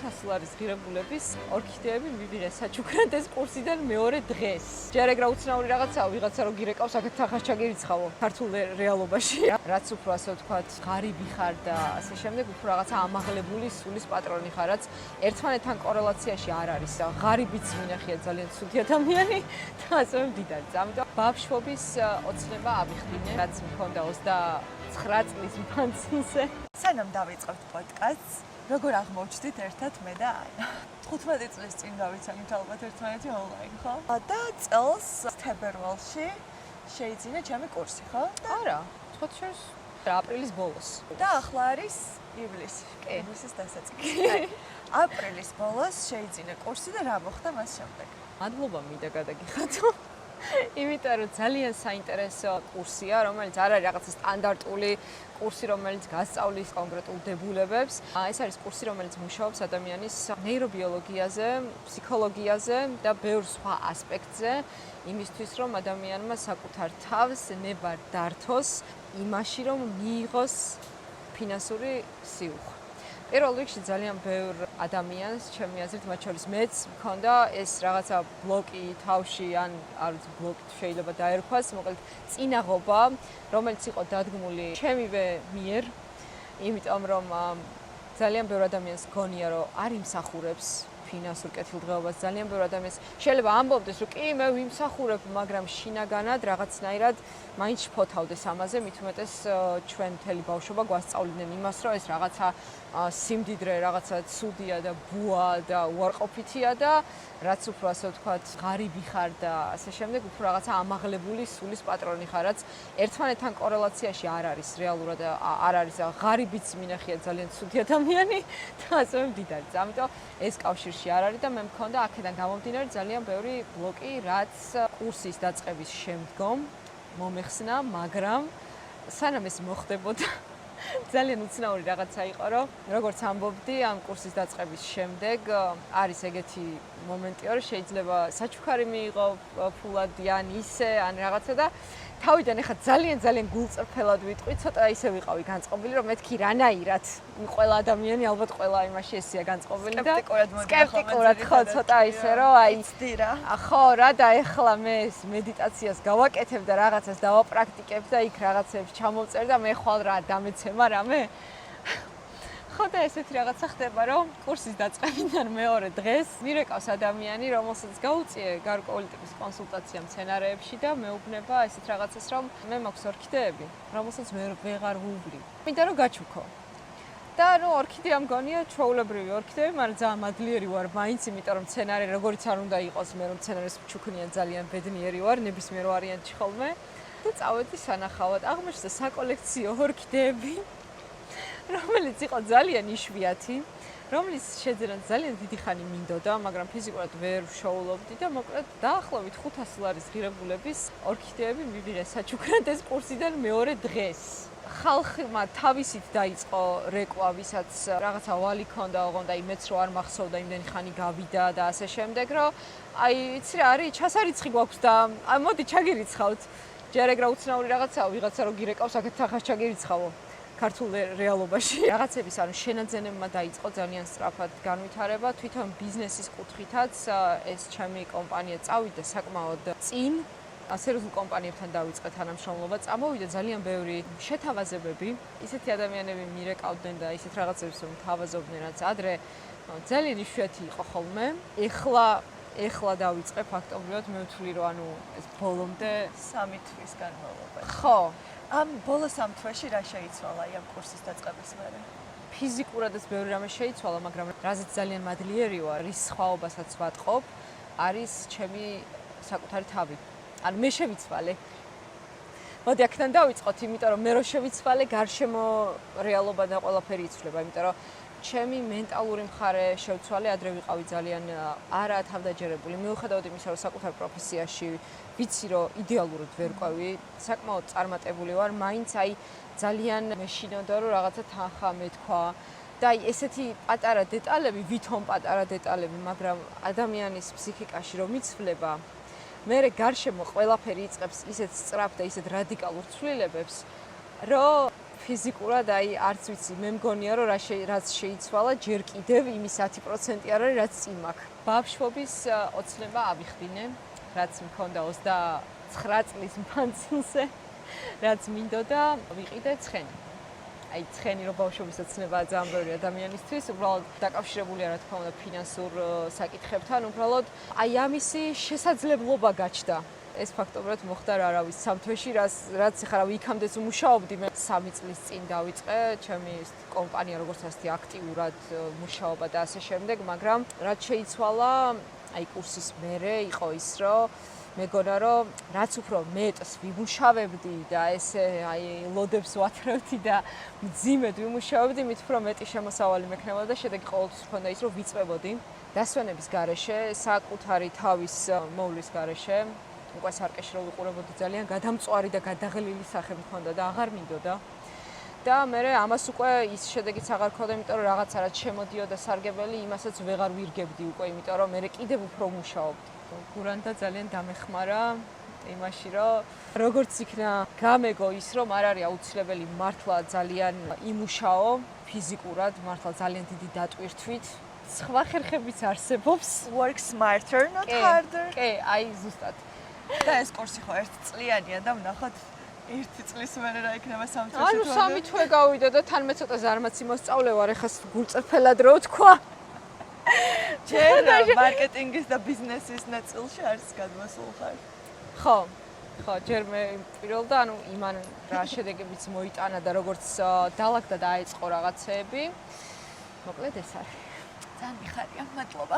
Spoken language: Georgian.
500 ლარის ღირებულების ორქიდეები მივიღე საჩუქრანთეს კურსიდან მეორე დღეს. ჯერ ეგრე უცნაური რაღაცაა, ვიღაცა რო გირეკავს, აქეთ ახაც ჩაგერიცხავო ქართულ რეალობაში. რაც უფრო ასე ვთქვათ, ღარიბი ხარ და ასე შემდეგ, უფრო რაღაცა ამაღლებული სულის პატრონი ხარ, რაც ერთმანეთთან კორელაციაში არ არის. ღარიბიც მინახია ძალიან ცუდი ადამიანი და ასევე მდიდარიც. ამიტომ ბავშვობის ოცნება ავიხდინე, რაც მქონდა 29 წლის მანძილზე. სანამ დავიწყებთ პოდკასტს, როგორ აღმოჩნდით ერთად მე და ანა? 15 წლის წინ გავიცანით ალბათ ერთმანეთი ონლაინ, ხო? და წელს თებერვალში შეიძინა ჩემი კურსი, ხო? არა, სხვა შორის აპრილის ბოლოს. და ახლა არის ივლისი. ივლისის დასაწყისი. აპრილის ბოლოს შეიძინა კურსი და რა მოხდა მას შემდეგ? მადლობა მინდა გადაგიხადო. იმიტომ რომ ძალიან საინტერესო კურსია, რომელიც არ არის რაღაცა სტანდარტული კურსი, რომელიც გასწავლის კონკრეტულ დებულებებს. ეს არის კურსი, რომელიც მუშაობს ადამიანის ნეირობიოლოგიაზე, ფსიქოლოგიაზე და ბევრ სხვა ასპექტზე, იმისთვის რომ ადამიანმა საკუთარ თავს ნებარ დართოს იმაში, რომ მიიღოს ფინანსური სიუხვე. პირველ რიგში ძალიან ბევრ ადამიანს, ჩემი აზრით, მათ შორის მეც მქონდა ეს რაღაცა ბლოკი თავში, ან არ ვიცი, ბლოკი შეიძლება დაერქვას, მოკლედ წინაღობა, რომელიც იყო დადგმული ჩემივე მიერ, იმიტომ რომ ძალიან ბევრ ადამიანს გონია, რომ არ იმსახურებს ფინანსურ კეთილდღეობას, ძალიან ბევრ ადამიანს შეიძლება ამბობდეს, რომ კი, მე ვიმსახურებ, მაგრამ შინაგანად რაღაცნაირად მაინც შფოთავდეს ამაზე, მით უმეტეს ჩვენ მთელი ბავშვობა გვასწავლიდნენ იმას, რომ ეს რაღაცა სიმდიდრე, რაღაცა ცუდია და ბუა და უარყოფითია და რაც უფრო ასე ვთქვათ, ღარიბი ხარ და ასე შემდეგ, უფრო რაღაცა ამაღლებული სულის პატრონი ხარ, რაც ერთმანეთთან კორელაციაში არ არის რეალურად, არ არის ღარიბიც მინახია ძალიან ცუდი ადამიანი და ასევე მდიდარიც. ამიტომ ეს კავშირში არ არის და მე მქონდა აქედან გამომდინარე ძალიან ბევრი ბლოკი, რაც კურსის დაწყების შემდგომ მომეხსნა, მაგრამ სანამ ეს მოხდებოდა ძალიან უცნაური რაღაცა იყო, რომ როგორც ამბობდი, ამ კურსის დაწყების შემდეგ არის ეგეთი მომენტი, რომ შეიძლება საჩუქარი მიიღო ფულადი ან ისე, ან რაღაცა და თავიდან ეხლა ძალიან გულწრფელად ვიტყვი, ცოტა ისე ვიყავი განწყობილი, რომ მეთქი რანაირად ყველა ადამიანი ალბათ ყველა იმაში ესია განწყობილი და სკეპტიკურად ხო ცოტა ისე რომ აი ცდირა. ხო რა და ეხლა მე ეს მედიტაციას გავაკეთებ და რაღაცას დავაპრაქტიკებ და იქ რაღაცებს ჩამოვწერ და მე ხვალ რა დამეცემა რამე. ხო და ესეთი რაღაცა ხდება, რომ კურსის დაწყებიდან მეორე დღეს მირეკავს ადამიანი, რომელსაც გაუწიე გარკვეული ტიპის კონსულტაცია მცენარეებში და მეუბნება ესეთ რაღაცას, რომ მე მაქვს ორქიდეები, რომელსაც მე ვეღარ ვუვლი. მინდა რომ გაჩუქო. და ნუ ორქიდეა მგონია ჩვეულებრივი ორქიდეები, მაგრამ ძალიან მადლიერი ვარ მაინც, იმიტომ რომ მცენარე როგორიც არ უნდა იყოს, მე რომ მცენარეს ვჩუქნიან ძალიან ბედნიერი ვარ, ნებისმიერ ვარიანტში ხოლმე. და წავედი სანახავად. აღმოჩნდა საკოლექციო ორქიდეები, რომელიც იყო ძალიან იშვიათი, რომლის შეძენა ძალიან დიდი ხანი მინდოდა, მაგრამ ფიზიკურად ვერ ვშოულობდი და მოკლედ დაახლოებით 500 ლარის ღირებულების ორქიდეები მივიღე საჩუქრანთეს კურსიდან მეორე დღეს. ხალხმა თავისით დაიწყო რეკვა, ვისაც რაღაცა ვალი ქონდა, ოღონდ აი მეც რო არ მახსოვდა, იმდენი ხანი გავიდა და ასე შემდეგ, რომ აი იცი რა არის, ჩასარიცხი გვაქვს და მოდი ჩაგერიცხავთ. ჯერ ეგრე უცნაური რაღაცაა, ვიღაცა რო გირეკავს, აქეთ ახაც ჩაგერიცხავო. ქართულ რეალობაში რაღაცების ანუ შენაძენებმა დაიწყო ძალიან სწრაფად განვითარება, თვითონ ბიზნესის კუთხითაც ეს ჩემი კომპანია წავიდა საკმაოდ წინ, სერიოზულ კომპანიებთან დავიწყე თანამშრომლობა, წამოვიდა ძალიან ბევრი შეთავაზებები, ისეთი ადამიანები მირეკავდნენ და ისეთ რაღაცებს თავაზობდნენ, რაც ადრე ძალიან იშვიათი იყო ხოლმე. ეხლა დავიწყე ფაქტობრივად მე ვთვლი, რომ ანუ ეს ბოლომდე 3 თვის განმავლობაში. ხო. ამ ბოლო 3 თვეში რა შეიცვალა ამ კურსის დაწყების მერე? ფიზიკურადაც ბევრი რამე შეიცვალა, მაგრამ რაზეც ძალიან მადლიერი ვარ, რის სხვაობასაც ვატყობ, არის ჩემი საკუთარი თავი. ანუ მე შევიცვალე. მოდი აქედან დავიწყოთ, იმიტომ რომ მე რო შევიცვალე, გარშემო რეალობა და ყველაფერი იცვლება, იმიტომ რომ ჩემი მენტალური მხარე შევცვალე, ადრე ვიყავი ძალიან არა თავდაჯერებული. მიუხედავად იმისა, რომ საკუთარ პროფესიაში ვიცი, რომ იდეალურად ვერ ყვევი, საკმაოდ წარმატებული ვარ, მაინც აი ძალიან მეშინოდა, რომ რაღაცა თანხა მეთქვა და აი ესეთი პატარა დეტალები, ვითომ პატარა დეტალები, მაგრამ ადამიანის ფსიქიკაში რომ იცვლება, მერე გარშემო ყველაფერი იწყებს ისეთ სწრაფ და ისეთ რადიკალურ ცვლილებებს, რომ ფიზიკურად აი არც ვიცი, მე მგონია რომ რაც შეიცვალა ჯერ კიდევ იმის 10% არ არის რაც წინ მაქვს. ბავშვობის ოცნება ავიხდინე, რაც მქონდა 29 წლის მანძილზე, რაც მინდოდა ვიყიდე ცხენი. აი ცხენი რომ ბავშვობის ოცნებაა ძალიან ბევრი ადამიანისთვის, უბრალოდ დაკავშირებულია რა თქმა უნდა ფინანსურ საკითხებთან, უბრალოდ აი ამისი შესაძლებლობა გაჩნდა. ეს ფაქტობრივად მოხდა რა არის სამ თვეში, რაც ახლა რა იქამდეც ვმუშაობდი, მე 3 წლის წინ დავიწყე ჩემი კომპანია როგორც ასეთი აქტიურად მუშაობა და ასე შემდეგ, მაგრამ რაც შეიცვალა, აი კურსის მერე იყო ის, რომ მეგონა რომ რაც უფრო მეტს ვიმუშავებდი და ესე აი ლოდებს ვათრევდი და მძიმედ ვიმუშავებდი, მით უფრო მეტი შემოსავალი მექნებოდა და შედეგი ყოველთვის ჰქონდა ის, რომ ვიწვევოდი დასვენების გარეშე, საკუთარი თავის მოვლის გარეშე. უკვე სარკეში რო ვიყურებოდი ძალიან გადამწვარი და გადაღლილი სახე მქონდა და აღარ მინდოდა. და მე ამას უკვე ის შედეგიც აღარ ქონდა, იმიტომ რომ რაღაცა რაც შემოდიოდა სარგებელი, იმასაც ვეღარ ვირგებდი უკვე, იმიტომ რომ მე კიდევ უფრო მუშაობდი. გურანდა ძალიან დამეხმარა იმაში, რომ როგორც იქნა გამეგო ის, რომ არ არის აუცილებელი მართლა ძალიან იმუშაო ფიზიკურად, მართლა ძალიან დიდი დატვირთვით. სხვა ხერხებიც არსებობს. Work smarter, not harder. კი, აი ზუსტად. და ეს კურსი ხო 1 წლიანია და ვნახოთ 1 წლის მერე რა იქნება 3 თვეში. ანუ 3 თვე გავიდა და თან მე ცოტა ზარმაცი მოსწავლე ვარ, ეხა გულწრფელად რო ვთქვა. ჯერ მარკეტინგის და ბიზნესის ნაწილში არის გადმოსულ ხარ. ხო. ხო, ჯერ მე პირველ და ანუ იმან რა შედეგებიც მოიტანა და როგორც დაალაგდა და აეწყო რაღაცეები. მოკლედ ეს არის. ძალიან მიხარია, მადლობა.